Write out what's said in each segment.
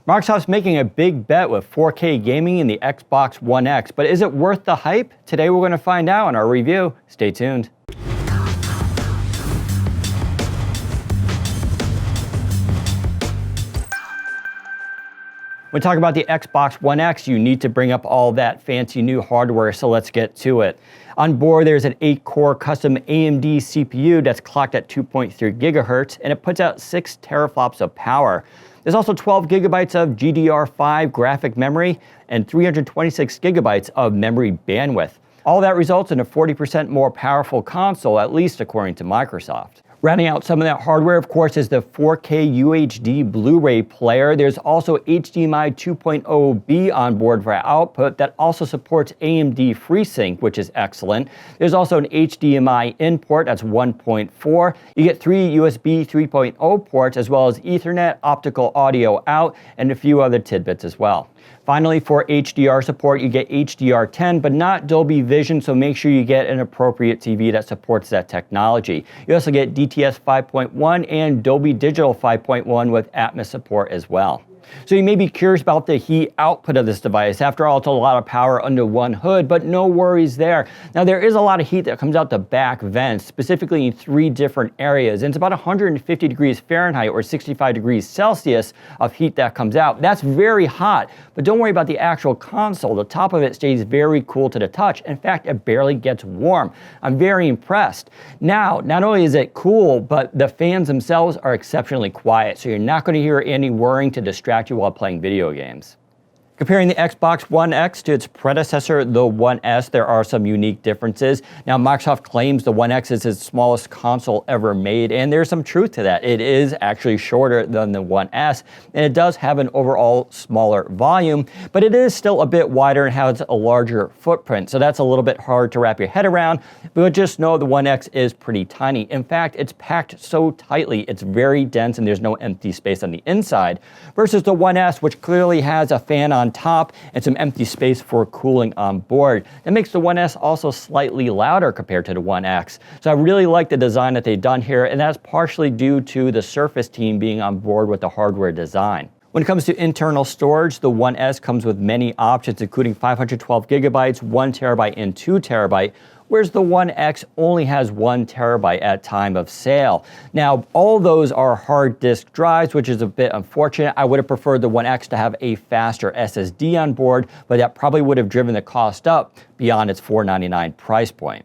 Microsoft's making a big bet with 4K gaming in the Xbox One X, but is it worth the hype? Today we're going to find out in our review. Stay tuned. When talking about the Xbox One X, you need to bring up all that fancy new hardware, so let's get to it. On board, there's an 8-core custom AMD CPU that's clocked at 2.3 gigahertz, and it puts out 6 teraflops of power. There's also 12 gigabytes of GDDR5 graphic memory and 326 gigabytes of memory bandwidth. All that results in a 40% more powerful console, at least according to Microsoft. Rounding out some of that hardware, of course, is the 4K UHD Blu-ray player. There's also HDMI 2.0B on board for output that also supports AMD FreeSync, which is excellent. There's also an HDMI in port, that's 1.4. You get 3 USB 3.0 ports, as well as Ethernet, optical audio out, and a few other tidbits as well. Finally, for HDR support, you get HDR10, but not Dolby Vision, so make sure you get an appropriate TV that supports that technology. You also get DTS 5.1 and Dolby Digital 5.1 with Atmos support as well. So you may be curious about the heat output of this device. After all, it's a lot of power under one hood, but no worries there. Now, there is a lot of heat that comes out the back vents, specifically in 3 different areas. And it's about 150 degrees Fahrenheit or 65 degrees Celsius of heat that comes out. That's very hot, but don't worry about the actual console. The top of it stays very cool to the touch. In fact, it barely gets warm. I'm very impressed. Now, not only is it cool, but the fans themselves are exceptionally quiet, so you're not going to hear any whirring to distract you while playing video games. Comparing the Xbox One X to its predecessor, the One S, there are some unique differences. Now, Microsoft claims the One X is its smallest console ever made, and there's some truth to that. It is actually shorter than the One S, and it does have an overall smaller volume, but it is still a bit wider and has a larger footprint, so that's a little bit hard to wrap your head around, but just know the One X is pretty tiny. In fact, it's packed so tightly, it's very dense and there's no empty space on the inside, versus the One S, which clearly has a fan on top and some empty space for cooling on board. That makes the One S also slightly louder compared to the One X. So I really like the design that they've done here, and that's partially due to the Surface team being on board with the hardware design. When it comes to internal storage, the One S comes with many options, including 512 gigabytes, 1 terabyte, and 2 terabyte, whereas the One X only has 1 terabyte at time of sale. Now, all those are hard disk drives, which is a bit unfortunate. I would have preferred the One X to have a faster SSD on board, but that probably would have driven the cost up beyond its $499 price point.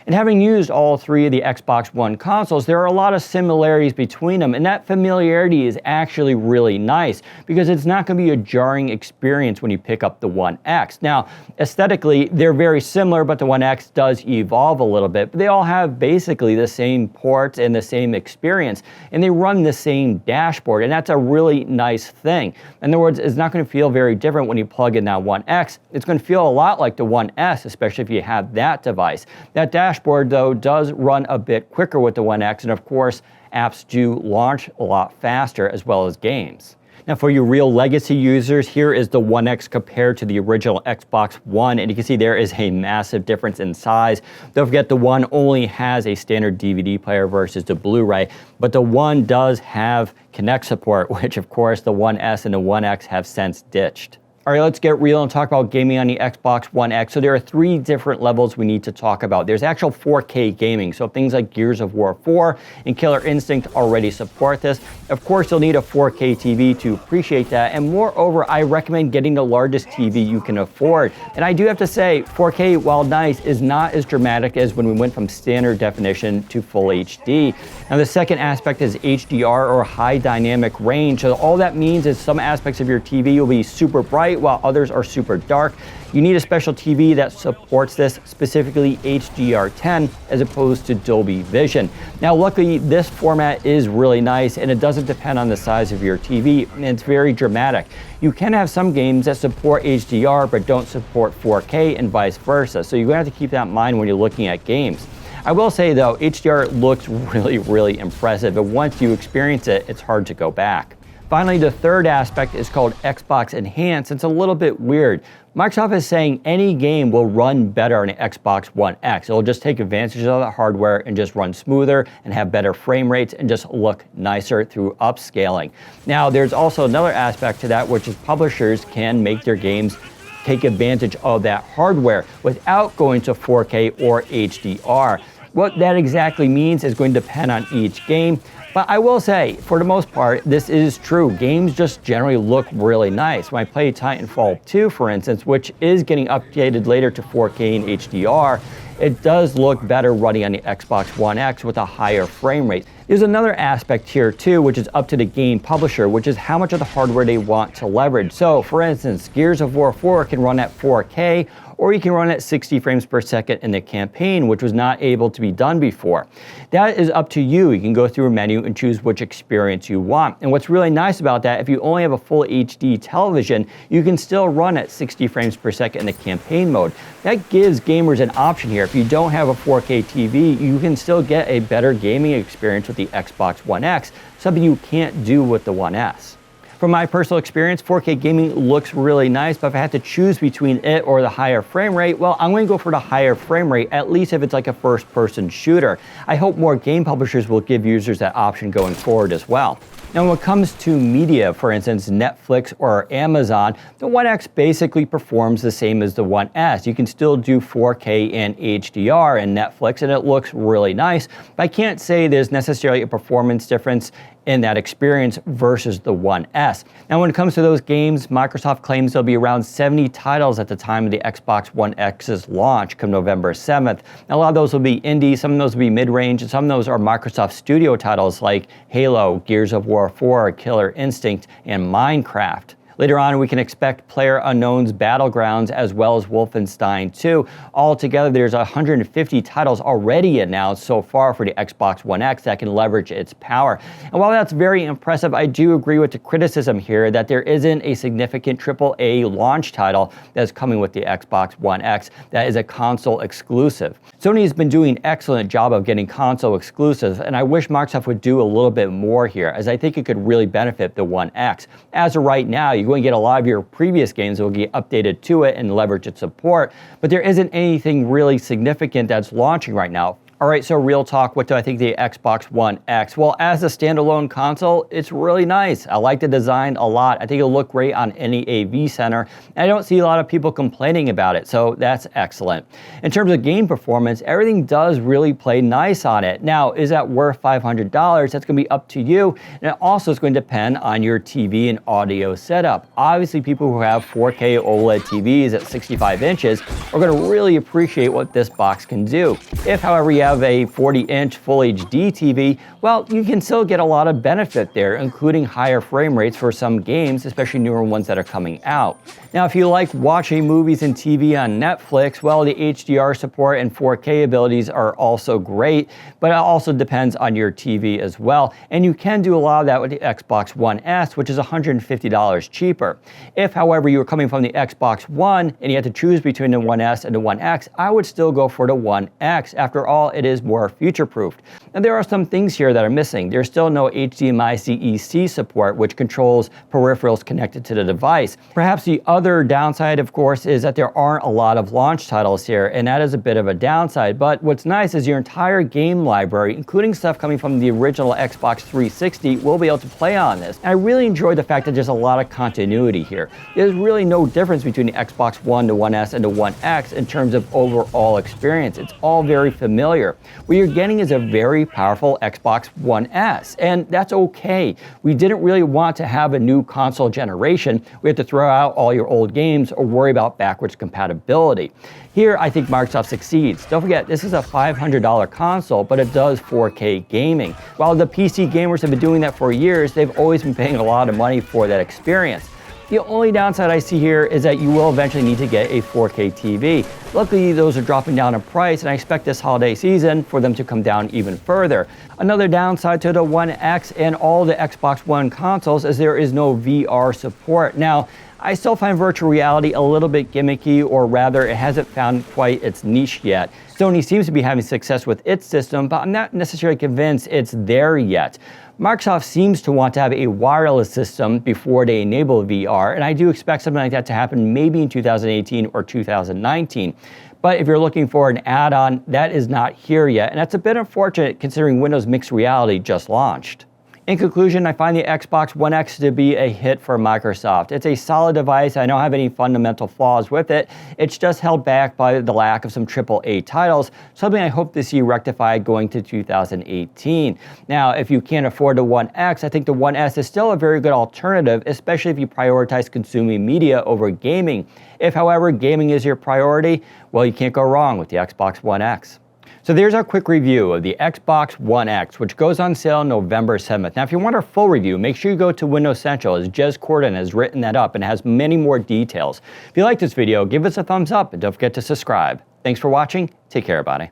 And having used all 3 of the Xbox One consoles, there are a lot of similarities between them, and that familiarity is actually really nice because it's not going to be a jarring experience when you pick up the One X. Now, aesthetically, they're very similar, but the One X does evolve a little bit. But they all have basically the same ports and the same experience, and they run the same dashboard, and that's a really nice thing. In other words, it's not going to feel very different when you plug in that One X. It's going to feel a lot like the One S, especially if you have that device. That dashboard, though, does run a bit quicker with the One X, and of course, apps do launch a lot faster as well as games. Now, for you real legacy users, here is the One X compared to the original Xbox One, and you can see there is a massive difference in size. Don't forget the One only has a standard DVD player versus the Blu-ray, but the One does have Kinect support, which of course the One S and the One X have since ditched. All right, let's get real and talk about gaming on the Xbox One X. So there are 3 different levels we need to talk about. There's actual 4K gaming, so things like Gears of War 4 and Killer Instinct already support this. Of course, you'll need a 4K TV to appreciate that, and moreover, I recommend getting the largest TV you can afford. And I do have to say, 4K, while nice, is not as dramatic as when we went from standard definition to full HD. Now, the second aspect is HDR, or high dynamic range. So all that means is some aspects of your TV will be super bright, while others are super dark. You need a special TV that supports this, specifically HDR10, as opposed to Dolby Vision. Now, luckily, this format is really nice, and it doesn't depend on the size of your TV, and it's very dramatic. You can have some games that support HDR, but don't support 4K, and vice versa, so you're going to have to keep that in mind when you're looking at games. I will say, though, HDR looks really, really impressive, and once you experience it, it's hard to go back. Finally, the third aspect is called Xbox Enhanced. It's a little bit weird. Microsoft is saying any game will run better on the Xbox One X. It'll just take advantage of the hardware and just run smoother and have better frame rates and just look nicer through upscaling. Now, there's also another aspect to that, which is publishers can make their games take advantage of that hardware without going to 4K or HDR. What that exactly means is going to depend on each game. But I will say, for the most part, this is true. Games just generally look really nice. When I play Titanfall 2, for instance, which is getting updated later to 4K and HDR, it does look better running on the Xbox One X with a higher frame rate. There's another aspect here too, which is up to the game publisher, which is how much of the hardware they want to leverage. So for instance, Gears of War 4 can run at 4K, or you can run at 60 frames per second in the campaign, which was not able to be done before. That is up to you. You can go through a menu and choose which experience you want. And what's really nice about that, if you only have a full HD television, you can still run at 60 frames per second in the campaign mode. That gives gamers an option here. If you don't have a 4K TV, you can still get a better gaming experience with the Xbox One X, something you can't do with the One S. From my personal experience, 4K gaming looks really nice, but if I had to choose between it or the higher frame rate, well, I'm going to go for the higher frame rate, at least if it's like a first-person shooter. I hope more game publishers will give users that option going forward as well. Now, when it comes to media, for instance, Netflix or Amazon, the One X basically performs the same as the One S. You can still do 4K and HDR in Netflix, and it looks really nice, but I can't say there's necessarily a performance difference in that experience versus the One S. Now, when it comes to those games, Microsoft claims there'll be around 70 titles at the time of the Xbox One X's launch come November 7th. Now, a lot of those will be indie, some of those will be mid-range, and some of those are Microsoft Studio titles like Halo, Gears of War 4, Killer Instinct, and Minecraft. Later on, we can expect PlayerUnknown's Battlegrounds as well as Wolfenstein 2. Altogether, there's 150 titles already announced so far for the Xbox One X that can leverage its power. And while that's very impressive, I do agree with the criticism here that there isn't a significant AAA launch title that's coming with the Xbox One X that is a console exclusive. Sony has been doing an excellent job of getting console exclusives, and I wish Microsoft would do a little bit more here, as I think it could really benefit the One X. As of right now, you're going to get a lot of your previous games that will get updated to it and leverage its support, but there isn't anything really significant that's launching right now. All right, so real talk, what do I think of the Xbox One X? Well, as a standalone console, it's really nice. I like the design a lot. I think it'll look great on any AV center, and I don't see a lot of people complaining about it, so that's excellent. In terms of game performance, everything does really play nice on it. Now, is that worth $500? That's gonna be up to you, and it also is going to depend on your TV and audio setup. Obviously, people who have 4K OLED TVs at 65 inches are gonna really appreciate what this box can do. If, however, you have a 40-inch Full HD TV, well, you can still get a lot of benefit there, including higher frame rates for some games, especially newer ones that are coming out. Now, if you like watching movies and TV on Netflix, well, the HDR support and 4K abilities are also great, but it also depends on your TV as well. And you can do a lot of that with the Xbox One S, which is $150 cheaper. If, however, you were coming from the Xbox One and you had to choose between the One S and the One X, I would still go for the One X. After all, it is more future-proofed. And there are some things here that are missing. There's still no HDMI CEC support, which controls peripherals connected to the device. Perhaps the other downside, of course, is that there aren't a lot of launch titles here, and that is a bit of a downside. But what's nice is your entire game library, including stuff coming from the original Xbox 360, will be able to play on this. And I really enjoy the fact that there's a lot of continuity here. There's really no difference between the Xbox One, the One S, and the One X in terms of overall experience. It's all very familiar. What you're getting is a very powerful Xbox One S, and that's okay. We didn't really want to have a new console generation. We had to throw out all your old games or worry about backwards compatibility. Here, I think Microsoft succeeds. Don't forget, this is a $500 console, but it does 4K gaming. While the PC gamers have been doing that for years, they've always been paying a lot of money for that experience. The only downside I see here is that you will eventually need to get a 4K TV. Luckily, those are dropping down in price, and I expect this holiday season for them to come down even further. Another downside to the One X and all the Xbox One consoles is there is no VR support. Now, I still find virtual reality a little bit gimmicky, or rather it hasn't found quite its niche yet. Sony seems to be having success with its system, but I'm not necessarily convinced it's there yet. Microsoft seems to want to have a wireless system before they enable VR, and I do expect something like that to happen maybe in 2018 or 2019. But if you're looking for an add-on, that is not here yet, and that's a bit unfortunate considering Windows Mixed Reality just launched. In conclusion, I find the Xbox One X to be a hit for Microsoft. It's a solid device. I don't have any fundamental flaws with it. It's just held back by the lack of some AAA titles, something I hope to see rectified going to 2018. Now, if you can't afford the One X, I think the One S is still a very good alternative, especially if you prioritize consuming media over gaming. If, however, gaming is your priority, well, you can't go wrong with the Xbox One X. So there's our quick review of the Xbox One X, which goes on sale November 7th. Now, if you want our full review, make sure you go to Windows Central, as Jez Corden has written that up and has many more details. If you like this video, give us a thumbs up and don't forget to subscribe. Thanks for watching. Take care, everybody.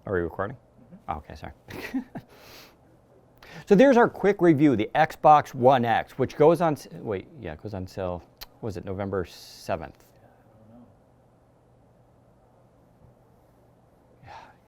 Are we recording? Oh, okay, sorry. So there's our quick review, the Xbox One X, which goes on, goes on sale, was it November 7th?